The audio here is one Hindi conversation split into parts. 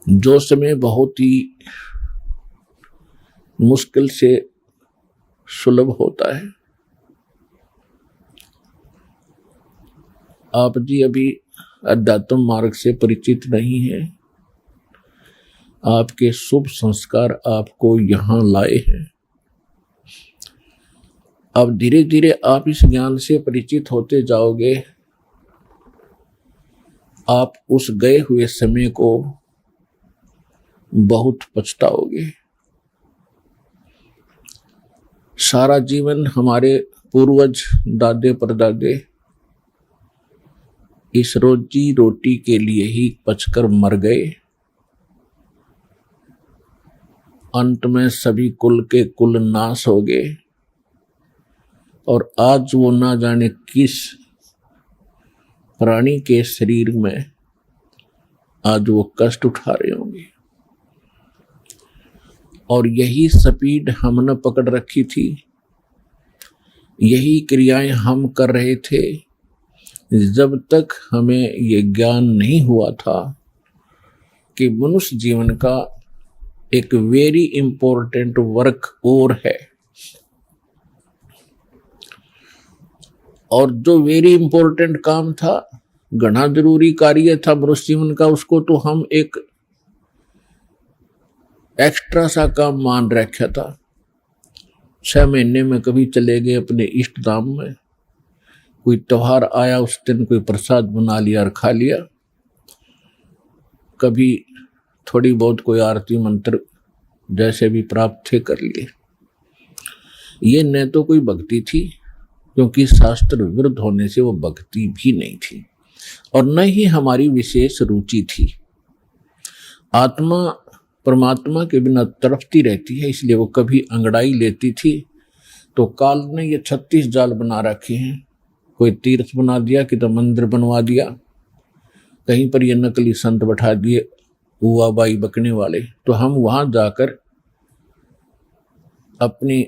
जो समय बहुत ही मुश्किल से सुलभ होता है। आप जी अभी अध्यात्म मार्ग से परिचित नहीं हैं। आपके शुभ संस्कार आपको यहाँ लाए हैं। अब धीरे धीरे आप इस ज्ञान से परिचित होते जाओगे। आप उस गए हुए समय को बहुत पछताओगे। सारा जीवन हमारे पूर्वज दादे परदादे इस रोजी रोटी के लिए ही पचकर मर गए। अंत में सभी कुल के कुल नाश हो गए और आज वो ना जाने किस प्राणी के शरीर में आज वो कष्ट उठा रहे होंगे। और यही स्पीड हमने पकड़ रखी थी, यही क्रियाएं हम कर रहे थे जब तक हमें ये ज्ञान नहीं हुआ था कि मनुष्य जीवन का एक वेरी इंपॉर्टेंट वर्क और है। और जो वेरी इंपॉर्टेंट काम था, घना जरूरी कार्य था मनुष्य जीवन का, उसको तो हम एक एक्स्ट्रा सा काम मान रखा था। 6 महीने में कभी चले गए अपने इष्ट धाम में, कोई त्योहार आया उस दिन कोई प्रसाद बना लिया और खा लिया, कभी थोड़ी बहुत कोई आरती मंत्र जैसे भी प्राप्त थे कर लिए। ये न तो कोई भक्ति थी, क्योंकि शास्त्र विरुद्ध होने से वो भक्ति भी नहीं थी, और न ही हमारी विशेष रुचि थी। आत्मा परमात्मा के बिना तड़पती रहती है, इसलिए वो कभी अंगड़ाई लेती थी तो काल ने ये 36 जाल बना रखे हैं। कोई तीर्थ बना दिया, कि तो मंदिर बनवा दिया, कहीं पर ये नकली संत बैठा दिए हुआ बाई बकने वाले, तो हम वहां जाकर अपनी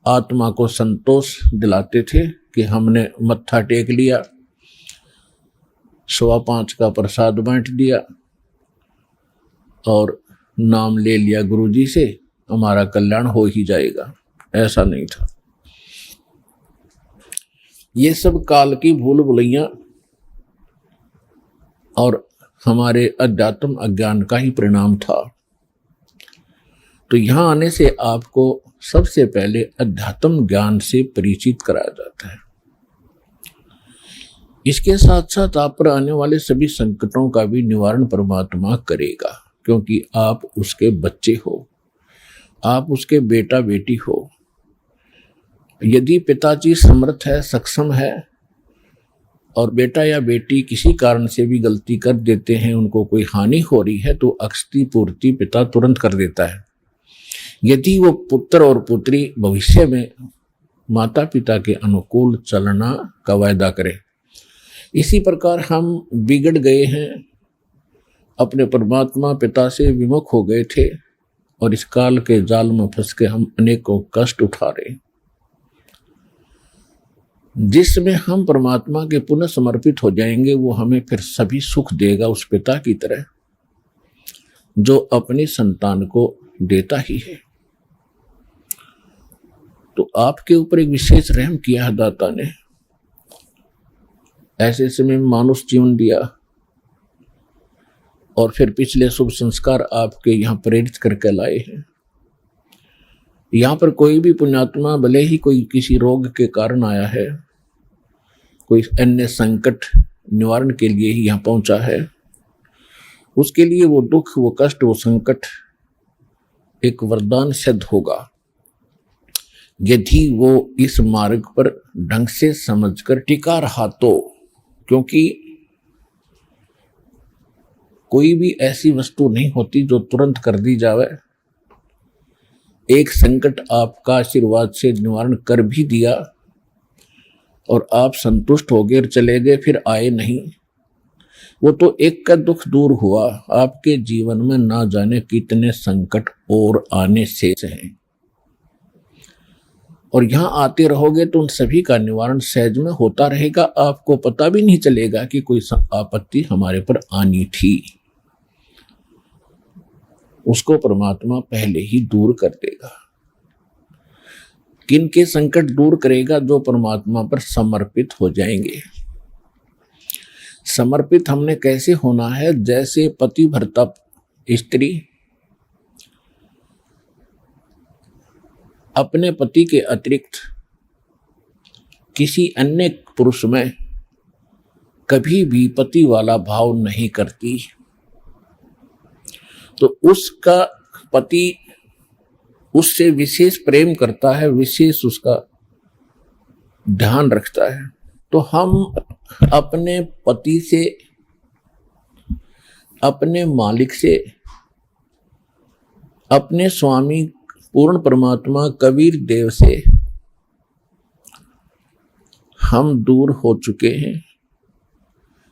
आत्मा को संतोष दिलाते थे कि हमने मत्था टेक लिया, 5.25 का प्रसाद बांट दिया और नाम ले लिया गुरुजी से, हमारा कल्याण हो ही जाएगा। ऐसा नहीं था। ये सब काल की भूल भुलैया और हमारे अध्यात्म अज्ञान का ही परिणाम था। तो यहां आने से आपको सबसे पहले अध्यात्म ज्ञान से परिचित कराया जाता है। इसके साथ साथ आप पर आने वाले सभी संकटों का भी निवारण परमात्मा करेगा, क्योंकि आप उसके बच्चे हो, आप उसके बेटा बेटी हो। यदि पिताजी समर्थ है, सक्षम है, और बेटा या बेटी किसी कारण से भी गलती कर देते हैं, उनको कोई हानि हो रही है, तो अक्षति पूर्ति पिता तुरंत कर देता है। यदि वो पुत्र और पुत्री भविष्य में माता पिता के अनुकूल चलना का वायदा करे। इसी प्रकार हम बिगड़ गए हैं, अपने परमात्मा पिता से विमुख हो गए थे, और इस काल के जाल में फंस के हम अनेकों कष्ट उठा रहे। जिसमें हम परमात्मा के पुनः समर्पित हो जाएंगे, वो हमें फिर सभी सुख देगा, उस पिता की तरह जो अपनी संतान को देता ही है। तो आपके ऊपर एक विशेष रहम किया है दाता ने, ऐसे समय में मानुष जीवन दिया, और फिर पिछले शुभ संस्कार आपके यहाँ प्रेरित करके लाए हैं। यहाँ पर कोई भी पुण्यात्मा भले ही कोई किसी रोग के कारण आया है, कोई अन्य संकट निवारण के लिए ही यहाँ पहुंचा है, उसके लिए वो दुख, वो कष्ट, वो संकट एक वरदान सिद्ध होगा, यदि वो इस मार्ग पर ढंग से समझकर टिका रहा तो। क्योंकि कोई भी ऐसी वस्तु नहीं होती जो तुरंत कर दी जावे। एक संकट आपका आशीर्वाद से निवारण कर भी दिया और आप संतुष्ट हो गए और चले गए, फिर आए नहीं, वो तो एक का दुख दूर हुआ, आपके जीवन में ना जाने कितने संकट और आने से हैं। और यहाँ आते रहोगे तो उन सभी का निवारण सहज में होता रहेगा, आपको पता भी नहीं चलेगा कि कोई आपत्ति हमारे पर आनी थी। उसको परमात्मा पहले ही दूर कर देगा। किन के संकट दूर करेगा? जो परमात्मा पर समर्पित हो जाएंगे। समर्पित हमने कैसे होना है? जैसे पतिव्रता स्त्री अपने पति के अतिरिक्त किसी अन्य पुरुष में कभी भी पति वाला भाव नहीं करती, तो उसका पति उससे विशेष प्रेम करता है, विशेष उसका ध्यान रखता है। तो हम अपने पति से, अपने मालिक से, अपने स्वामी पूर्ण परमात्मा कबीर देव से हम दूर हो चुके हैं।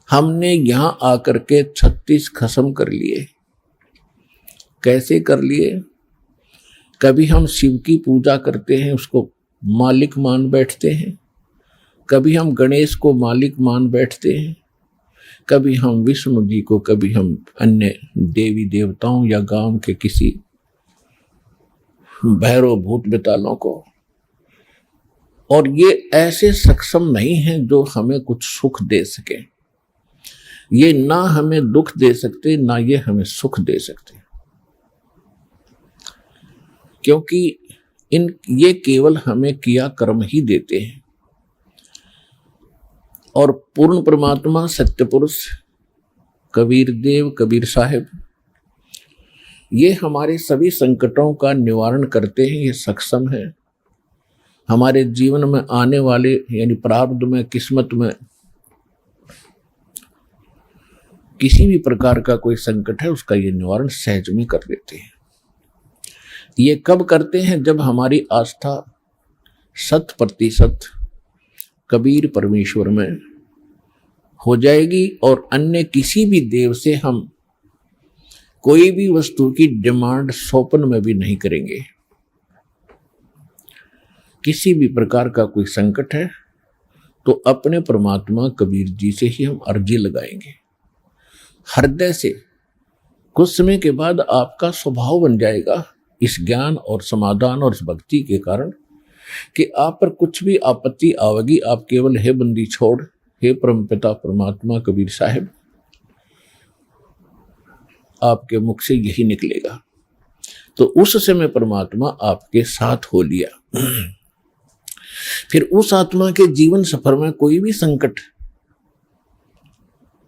हमने यहां आकर के 36 खसम कर लिए। कैसे कर लिए? कभी हम शिव की पूजा करते हैं, उसको मालिक मान बैठते हैं। कभी हम गणेश को मालिक मान बैठते हैं। कभी हम विष्णु जी को, कभी हम अन्य देवी देवताओं या गांव के किसी भैरव भूत बेतालों को। और ये ऐसे सक्षम नहीं हैं जो हमें कुछ सुख दे सके। ये ना हमें दुख दे सकते, ना ये हमें सुख दे सकते, क्योंकि ये केवल हमें किया कर्म ही देते हैं। और पूर्ण परमात्मा सत्य पुरुष कबीर देव, कबीर साहिब, ये हमारे सभी संकटों का निवारण करते हैं। ये सक्षम है। हमारे जीवन में आने वाले यानी प्रारब्ध में, किस्मत में किसी भी प्रकार का कोई संकट है, उसका ये निवारण सहज में कर देते हैं। ये कब करते हैं? जब हमारी आस्था 100% कबीर परमेश्वर में हो जाएगी और अन्य किसी भी देव से हम कोई भी वस्तु की डिमांड स्वप्न में भी नहीं करेंगे। किसी भी प्रकार का कोई संकट है तो अपने परमात्मा कबीर जी से ही हम अर्जी लगाएंगे हृदय से। कुछ समय के बाद आपका स्वभाव बन जाएगा इस ज्ञान और समाधान और इस भक्ति के कारण कि आप पर कुछ भी आपत्ति आवेगी, आप केवल हे बंदी छोड़, हे परमपिता परमात्मा कबीर साहिब, आपके मुख से यही निकलेगा। तो उस समय परमात्मा आपके साथ हो लिया। फिर उस आत्मा के जीवन सफर में कोई भी संकट,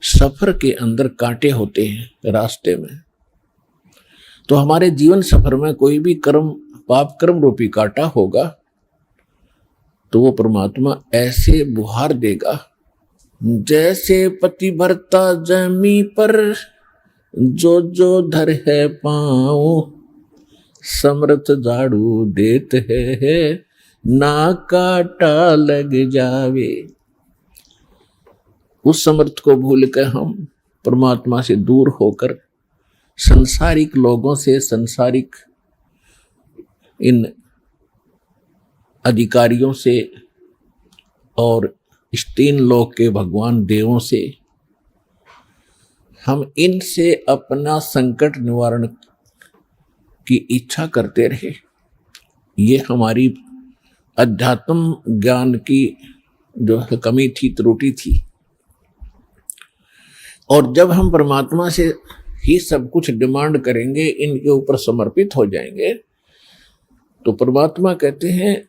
सफर के अंदर कांटे होते हैं रास्ते में, तो हमारे जीवन सफर में कोई भी कर्म, पाप कर्म रूपी कांटा होगा, तो वो परमात्मा ऐसे बुहार देगा जैसे पतिव्रता जमी पर जो जो धर है पाँव, समर्थ झाड़ू देत है ना काटा लग जावे। उस समर्थ को भूल कर हम परमात्मा से दूर होकर संसारिक लोगों से, संसारिक इन अधिकारियों से और इस 3 लोक के भगवान देवों से हम इनसे अपना संकट निवारण की इच्छा करते रहे। ये हमारी अध्यात्म ज्ञान की जो है कमी थी, त्रुटि थी। और जब हम परमात्मा से ही सब कुछ डिमांड करेंगे, इनके ऊपर समर्पित हो जाएंगे, तो परमात्मा कहते हैं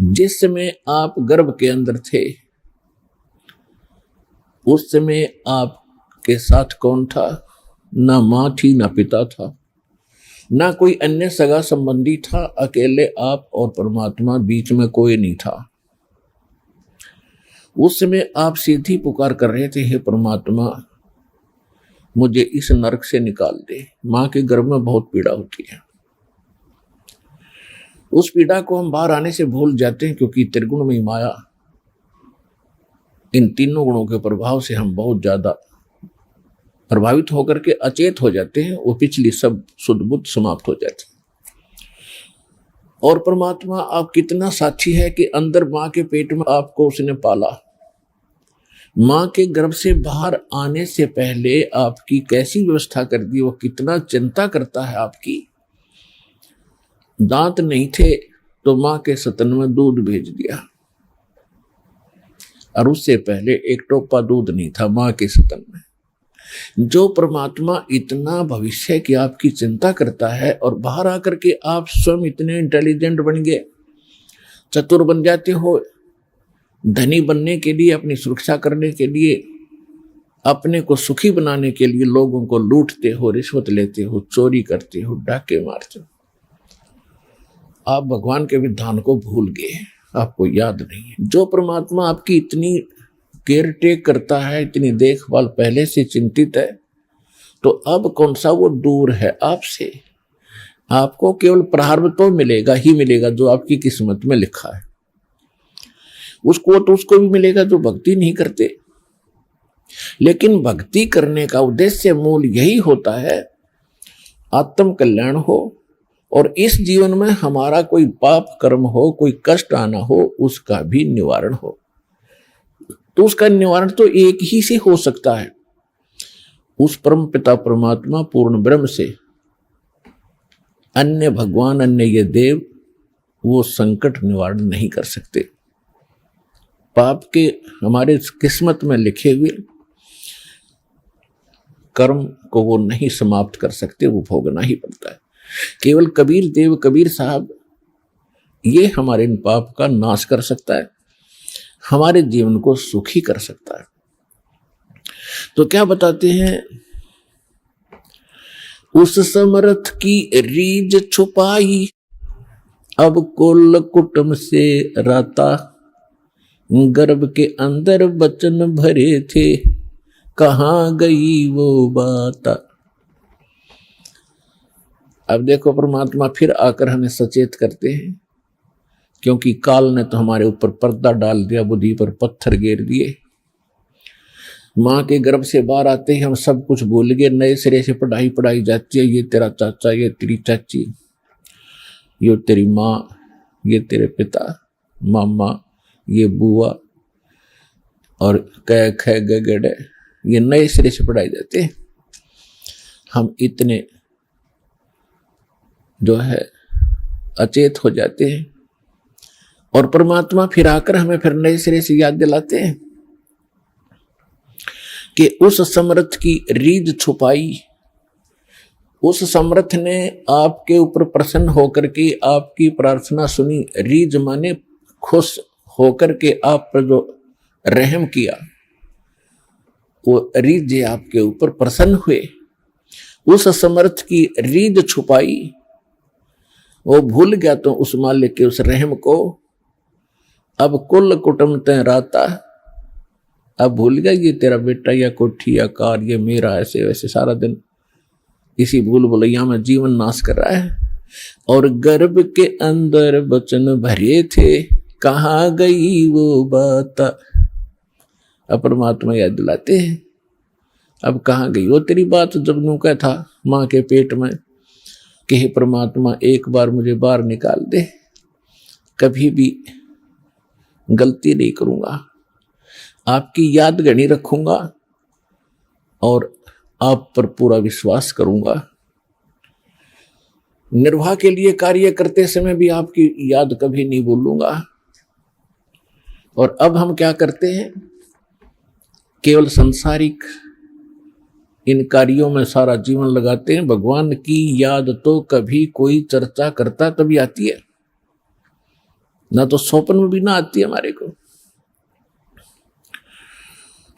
जिस समय आप गर्भ के अंदर थे उस समय आपके साथ कौन था? ना माँ थी, ना पिता था, ना कोई अन्य सगा संबंधी था। अकेले आप और परमात्मा, बीच में कोई नहीं था। उस समय आप सीधी पुकार कर रहे थे, हे परमात्मा मुझे इस नरक से निकाल दे। माँ के गर्भ में बहुत पीड़ा होती है। उस पीड़ा को हम बाहर आने से भूल जाते हैं, क्योंकि त्रिगुण में माया, इन 3 गुणों के प्रभाव से हम बहुत ज्यादा प्रभावित होकर के अचेत हो जाते हैं। वो पिछली सब शुद्ध बुद्ध समाप्त हो जाती है। और परमात्मा आप कितना साक्षी है कि अंदर माँ के पेट में आपको उसने पाला, माँ के गर्भ से बाहर आने से पहले आपकी कैसी व्यवस्था कर दी, वो कितना चिंता करता है आपकी। दांत नहीं थे तो माँ के स्तन में दूध भेज दिया, और उससे पहले एक टोपा दूध नहीं था माँ के स्तन में। जो परमात्मा इतना भविष्य की आपकी चिंता करता है, और बाहर आकर के आप स्वयं इतने इंटेलिजेंट बन गए, चतुर बन जाते हो, धनी बनने के लिए, अपनी सुरक्षा करने के लिए, अपने को सुखी बनाने के लिए लोगों को लूटते हो, रिश्वत लेते हो, चोरी करते हो, डाके मारते हो। आप भगवान के विधान को भूल गए, आपको याद नहीं है। जो परमात्मा आपकी इतनी केयर टेक करता है, इतनी देखभाल पहले से चिंतित है, तो अब कौन सा वो दूर है आपसे। आपको केवल प्रारब्ध तो मिलेगा ही मिलेगा जो आपकी किस्मत में लिखा है, उसको तो उसको भी मिलेगा जो भक्ति नहीं करते। लेकिन भक्ति करने का उद्देश्य मूल यही होता है, आत्म कल्याण हो, और इस जीवन में हमारा कोई पाप कर्म हो, कोई कष्ट आना हो, उसका भी निवारण हो। तो उसका निवारण तो एक ही से हो सकता है, उस परम पिता परमात्मा पूर्ण ब्रह्म से। अन्य भगवान, अन्य ये देव, वो संकट निवारण नहीं कर सकते। पाप के हमारे किस्मत में लिखे हुए कर्म को वो नहीं समाप्त कर सकते, वो भोगना ही पड़ता है। केवल कबीर देव, कबीर साहब, ये हमारे इन पाप का नाश कर सकता है, हमारे जीवन को सुखी कर सकता है। तो क्या बताते हैं, उस समर्थ की रीझ छुपाई, अब कुल कुटुंब से राता, गर्भ के अंदर बचन भरे थे, कहाँ गई वो बात। अब देखो परमात्मा फिर आकर हमें सचेत करते हैं, क्योंकि काल ने तो हमारे ऊपर पर्दा डाल दिया, बुद्धि पर पत्थर गिर दिए। माँ के गर्भ से बाहर आते ही हम सब कुछ भूल गए, नए सिरे से पढ़ाई जाती है। ये तेरा चाचा, ये तेरी चाची, ये तेरी माँ, ये तेरे पिता, मामा, ये बुआ, और कै ख ग ग, ये नए सिरे से पढ़ाई जाते हैं। हम इतने जो है अचेत हो जाते हैं, और परमात्मा फिर आकर हमें फिर नए सिरे से याद दिलाते हैं कि उस समर्थ की रीझ छुपाई। उस समर्थ ने आपके ऊपर प्रसन्न होकर के आपकी प्रार्थना सुनी। रीझ माने खुश होकर के आप पर जो रहम किया, वो रीझ आपके ऊपर प्रसन्न हुए। उस समर्थ की रीझ छुपाई, वो भूल गया तो उस मालिक के उस रहम को। अब कुल कुटुंब तय राता, अब भूल गया ये तेरा बेटा या कोठी या कार, ये मेरा, ऐसे वैसे सारा दिन इसी भूल भुलैया में जीवन नाश कर रहा है। और गर्भ के अंदर बचन भरे थे, कहाँ गई वो बात। अब परमात्मा याद दिलाते हैं, अब कहाँ गई वो तेरी बात जब नुका था माँ के पेट में कि हे परमात्मा एक बार मुझे बाहर निकाल दे, कभी भी गलती नहीं करूंगा, आपकी याद गणी रखूंगा और आप पर पूरा विश्वास करूंगा। निर्वाह के लिए कार्य करते समय भी आपकी याद कभी नहीं भूलूंगा। और अब हम क्या करते हैं, केवल सांसारिक इन कार्यों में सारा जीवन लगाते हैं। भगवान की याद तो कभी कोई चर्चा करता तभी आती है, ना तो स्वप्न में भी ना आती है हमारे को।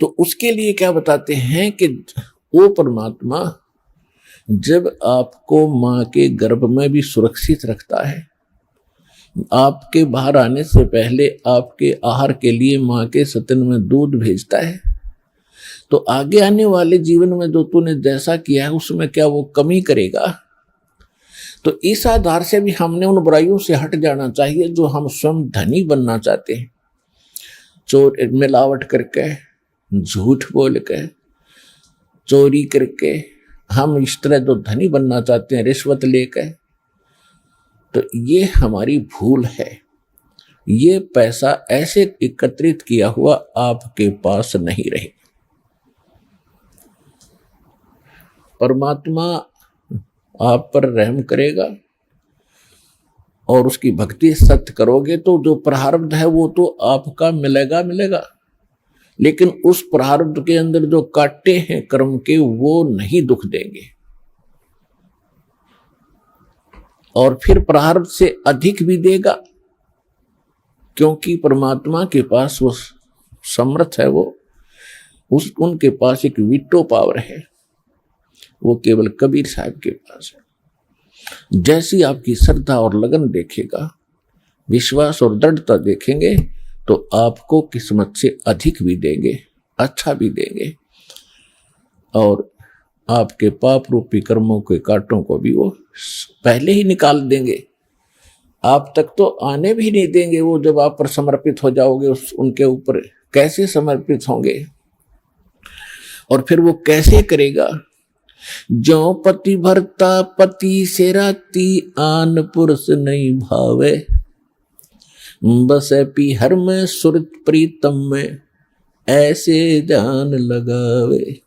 तो उसके लिए क्या बताते हैं कि वो परमात्मा जब आपको माँ के गर्भ में भी सुरक्षित रखता है, आपके बाहर आने से पहले आपके आहार के लिए माँ के स्तन में दूध भेजता है, तो आगे आने वाले जीवन में जो तूने जैसा किया है उसमें क्या वो कमी करेगा। तो इस आधार से भी हमने उन बुराइयों से हट जाना चाहिए जो हम स्वयं धनी बनना चाहते हैं। चोर मिलावट करके, झूठ बोल के, चोरी करके हम इस तरह जो धनी बनना चाहते हैं, रिश्वत लेकर, तो ये हमारी भूल है। ये पैसा ऐसे एकत्रित किया हुआ आपके पास नहीं रहे। परमात्मा आप पर रहम करेगा और उसकी भक्ति सत्य करोगे तो जो प्रारब्ध है वो तो आपका मिलेगा मिलेगा, लेकिन उस प्रारब्ध के अंदर जो कांटे हैं कर्म के वो नहीं दुख देंगे, और फिर प्रारब्ध से अधिक भी देगा, क्योंकि परमात्मा के पास वो समर्थ है, वो उनके पास एक वीटो पावर है, वो केवल कबीर साहब के पास है। जैसी आपकी श्रद्धा और लगन देखेगा, विश्वास और दृढ़ता देखेंगे तो आपको किस्मत से अधिक भी देंगे, अच्छा भी देंगे, और आपके पाप रूपी कर्मों के कांटों को भी वो पहले ही निकाल देंगे। आप तक तो आने भी नहीं देंगे। वो जब आप पर समर्पित हो जाओगे उनके ऊपर कैसे समर्पित होंगे, और फिर वो कैसे करेगा। जो पति भरता पति से राती, आन पुरुष नहीं भावे, बस पी हर में सुरत प्रीतम में, ऐसे जान लगावे।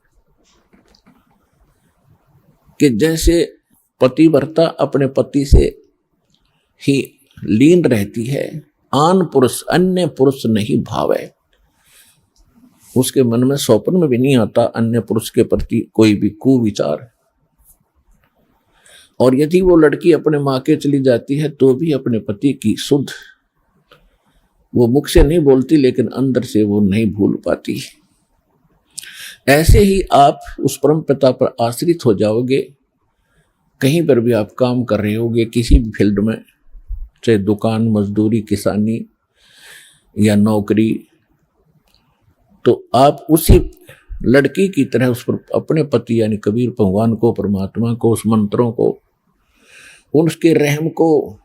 कि जैसे पतिव्रता अपने पति से ही लीन रहती है, आन पुरुष अन्य पुरुष नहीं भावे, उसके मन में स्वप्न में भी नहीं आता अन्य पुरुष के प्रति कोई भी कुविचार। और यदि वो लड़की अपने माँ के चली जाती है तो भी अपने पति की शुद्ध, वो मुख से नहीं बोलती लेकिन अंदर से वो नहीं भूल पाती। ऐसे ही आप उस परम पिता पर आश्रित हो जाओगे। कहीं पर भी आप काम कर रहे होगे, किसी भी फील्ड में, चाहे दुकान, मजदूरी, किसानी या नौकरी, तो आप उसी लड़की की तरह उस पर अपने पति यानी कबीर भगवान को, परमात्मा को, उस मंत्रों को, उसके रहम को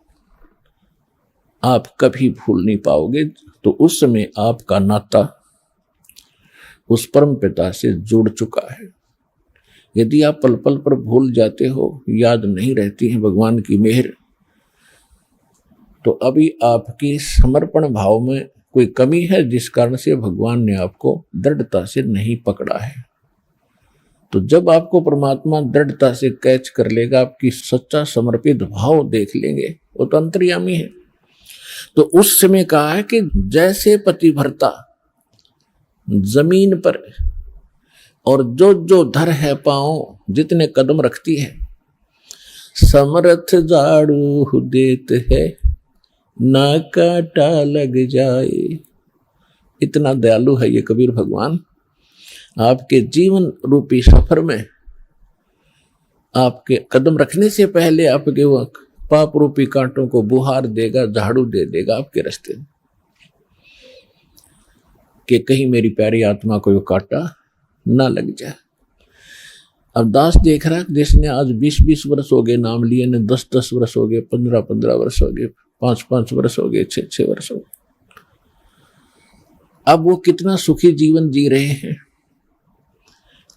आप कभी भूल नहीं पाओगे। तो उस समय आपका नाता उस परम पिता से जुड़ चुका है। यदि आप पल पल पर भूल जाते हो, याद नहीं रहती है भगवान की मेहर, तो अभी आपकी समर्पण भाव में कोई कमी है, जिस कारण से भगवान ने आपको दृढ़ता से नहीं पकड़ा है। तो जब आपको परमात्मा दृढ़ता से कैच कर लेगा, आपकी सच्चा समर्पित भाव देख लेंगे, वो तो अंतर्यामी है। तो उस समय कहा है कि जैसे पतिव्रता जमीन पर और जो जो धर है पांव, जितने कदम रखती है, समर्थ झाड़ू देत है, ना काटा लग जाए। इतना दयालु है ये कबीर भगवान। आपके जीवन रूपी सफर में आपके कदम रखने से पहले आपके वो पाप रूपी कांटों को बुहार देगा, झाड़ू दे देगा आपके रास्ते में, कि कहीं मेरी प्यारी आत्मा को कांटा ना लग जाए। अब दास देख रहा है, जिसने आज 20-20 वर्ष हो गए नाम लिए, ने 10-10 वर्ष हो गए, 15-15 वर्ष हो गए, 5-5 वर्ष हो गए, 6-6 वर्ष हो गए, अब वो कितना सुखी जीवन जी रहे हैं,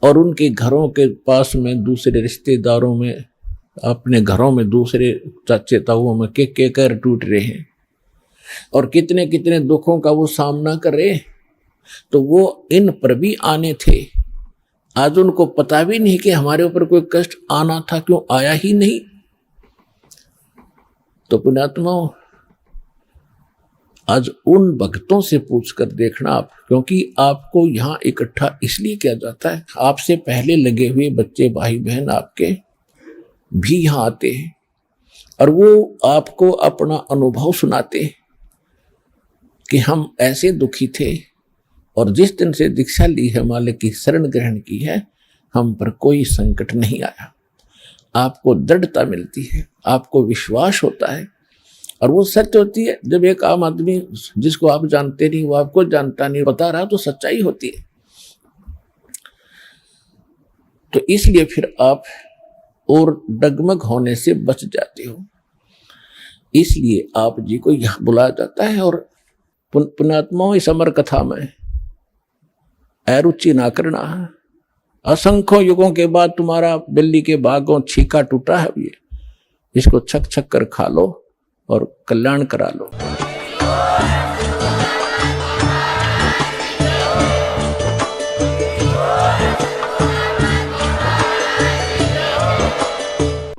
और उनके घरों के पास में, दूसरे रिश्तेदारों में, अपने घरों में दूसरे चाचे ताऊओं में के कर टूट रहे हैं, और कितने कितने दुखों का वो सामना कर रहे हैं। तो वो इन पर भी आने थे, आज उनको पता भी नहीं कि हमारे ऊपर कोई कष्ट आना था, क्यों आया ही नहीं। तो पुण्यात्माओं, आज उन भक्तों से पूछकर देखना आप, क्योंकि आपको यहाँ इकट्ठा इसलिए किया जाता है, आपसे पहले लगे हुए बच्चे, भाई बहन आपके भी यहाँ आते हैं, और वो आपको अपना अनुभव सुनाते हैं कि हम ऐसे दुखी थे, और जिस दिन से दीक्षा ली है, मालिक की शरण ग्रहण की है, हम पर कोई संकट नहीं आया। आपको दृढ़ता मिलती है, आपको विश्वास होता है, और वो सत्य होती है। जब एक आम आदमी जिसको आप जानते नहीं, वो आपको जानता नहीं, बता रहा, तो सच्चाई होती है। तो इसलिए फिर आप और डगमग होने से बच जाते हो। इसलिए आप जी को यहां बुलाया जाता है। और पुण्यात्माओं, इस अमर कथा में अरुचि ना करना। असंख्यों युगों के बाद तुम्हारा बिल्ली के भागों छीका टूटा है, ये इसको छक छक कर खा लो और कल्याण करा लो।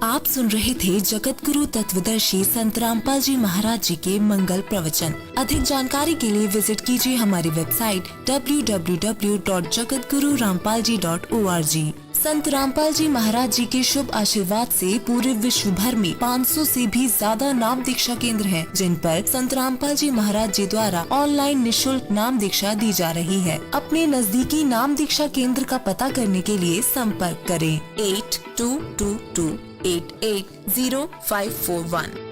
आप सुन रहे थे जगत गुरु तत्वदर्शी संत रामपाल जी महाराज जी के मंगल प्रवचन। अधिक जानकारी के लिए विजिट कीजिए हमारी वेबसाइट www.jagatgururampalji.org। संत रामपाल जी महाराज जी के शुभ आशीर्वाद से पूरे विश्व भर में 500 से भी ज्यादा नाम दीक्षा केंद्र हैं, जिन पर संत रामपाल जी महाराज जी द्वारा ऑनलाइन निशुल्क नाम दीक्षा दी जा रही है। अपने नजदीकी नाम दीक्षा केंद्र का पता करने के लिए संपर्क करें 8222880541।